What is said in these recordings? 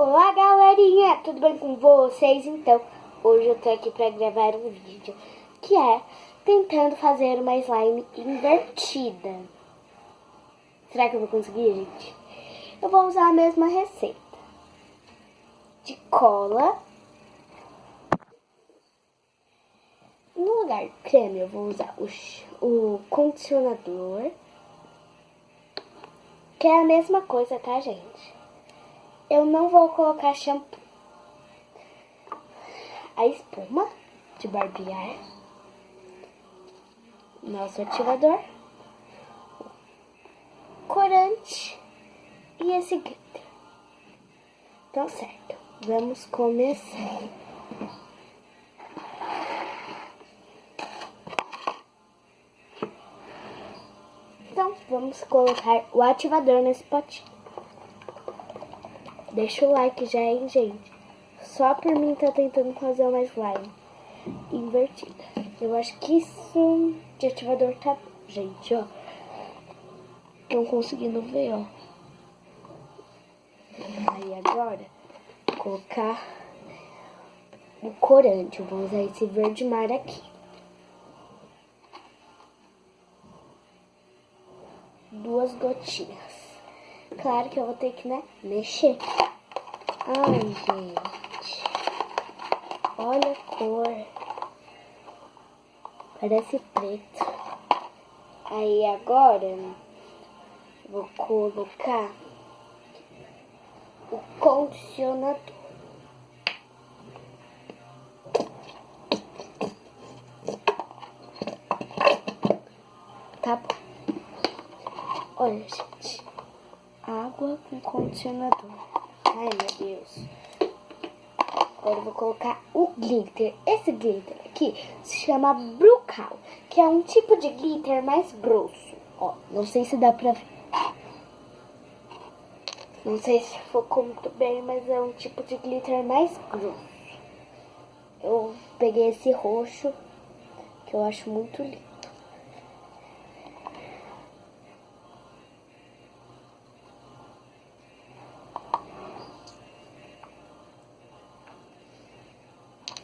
Olá galerinha, tudo bem com vocês? Então, hoje eu tô aqui pra gravar um vídeo que é tentando fazer uma slime invertida. Será que eu vou conseguir, gente? Eu vou usar a mesma receita de cola. No lugar de creme eu vou usar o condicionador, que é a mesma coisa, tá, gente? Eu não vou colocar shampoo. A espuma de barbear, nosso ativador, corante e esse glitter. Então, certo, vamos começar. Então, vamos colocar o ativador nesse potinho. Deixa o like já, hein, gente? Só por mim tá tentando fazer uma slime invertida. Eu acho que isso de ativador tá bom, gente, ó. Estão conseguindo ver, ó. Aí agora, vou colocar o corante. Eu vou usar esse verde mar aqui. Duas gotinhas. Claro que eu vou ter que, né, mexer. Ai, gente. Olha a cor. Parece preto. Aí agora, vou colocar o condicionador. Tá bom. Olha, gente. Água com condicionador. Ai, meu Deus. Agora eu vou colocar o glitter. Esse glitter aqui se chama Brucal, que é um tipo de glitter mais grosso. Ó, não sei se dá pra ver. Não sei se focou muito bem, mas é um tipo de glitter mais grosso. Eu peguei esse roxo, que eu acho muito lindo.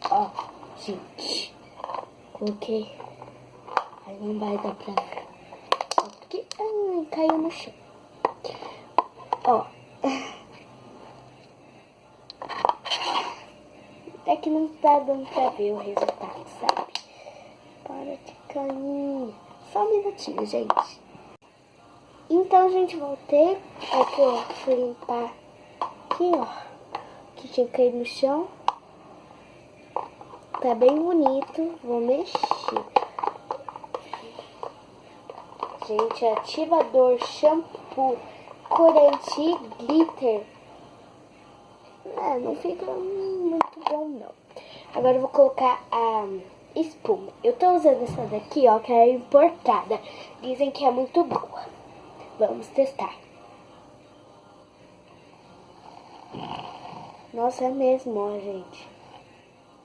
Ó, gente, coloquei. Aí não vai dar pra ver. Só porque caiu no chão. Ó. É que não tá dando pra ver o resultado, sabe? Para de cair. Só um minutinho, gente. Então, gente, voltei. Aqui, ó, fui limpar aqui, ó, que tinha caído no chão. Tá bem bonito. Vou mexer. Gente, ativador, shampoo, corante e glitter. Não fica muito bom, não. Agora eu vou colocar a espuma. Eu tô usando essa daqui, ó, que é importada. Dizem que é muito boa. Vamos testar. Nossa, é mesmo, ó, gente.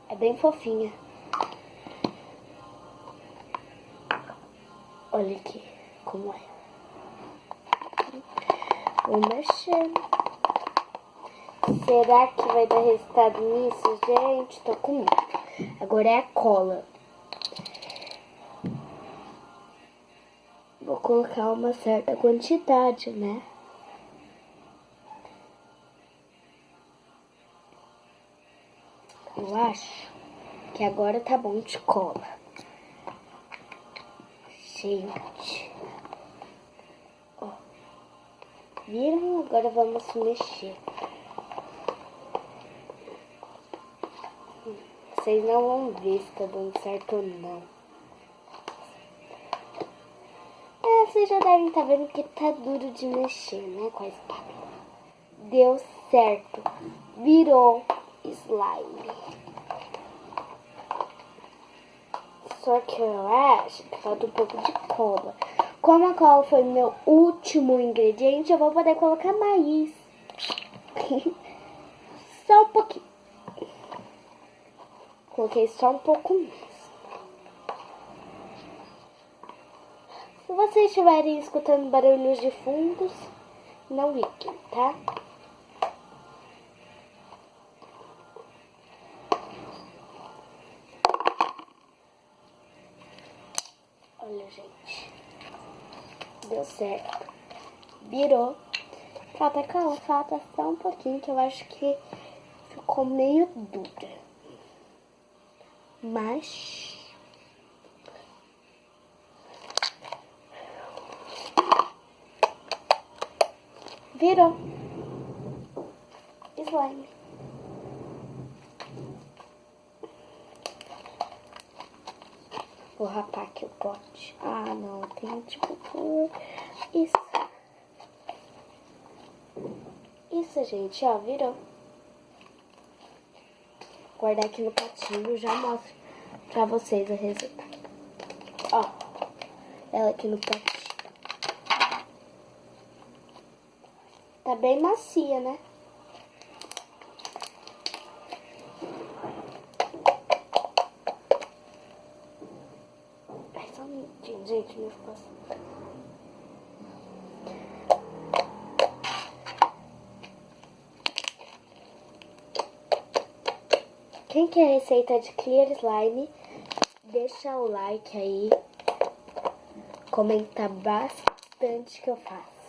É bem fofinha. Olha aqui como é. Vou mexer. Será que vai dar resultado nisso, gente? Tô com medo. Agora é a cola. Vou colocar uma certa quantidade, né? Eu acho que agora tá bom de cola. Gente. Ó. Viram? Agora vamos mexer. Vocês não vão ver se tá dando certo ou não. Vocês já devem estar vendo que tá duro de mexer, né? Com a espátula. Deu certo. Virou slime. Só que eu acho que falta um pouco de cola. Como a cola foi meu último ingrediente, eu vou poder colocar mais. Só um pouquinho. Coloquei só um pouco mais. Se vocês estiverem escutando barulhos de fundos, não liguem, tá? gente. Deu certo. Virou. Falta calma, falta só um pouquinho, que eu acho que ficou meio dura. Mas... virou. Slime. Vou rapar aqui o pote. Ah, não. Tem tipo por isso. Isso, gente, ó, virou. Guardar aqui no potinho, já mostro pra vocês o resultado. Ó, ela aqui no potinho. Tá bem macia, né? Ai, só um minutinho, gente, meu espaço. Quem quer receita de Clear Slime, deixa o like aí. Comenta bastante que eu faço.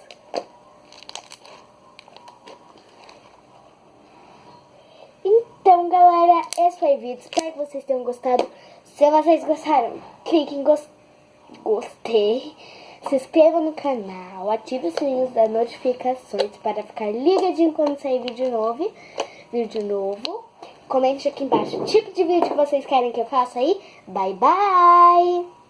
Então, galera, esse foi o vídeo. Espero que vocês tenham gostado. Se vocês gostaram, clique em gostei. Se inscreva no canal. Ative os sininhos das notificações para ficar ligadinho quando sair vídeo novo. Comente aqui embaixo o tipo de vídeo que vocês querem que eu faça aí. Bye, bye!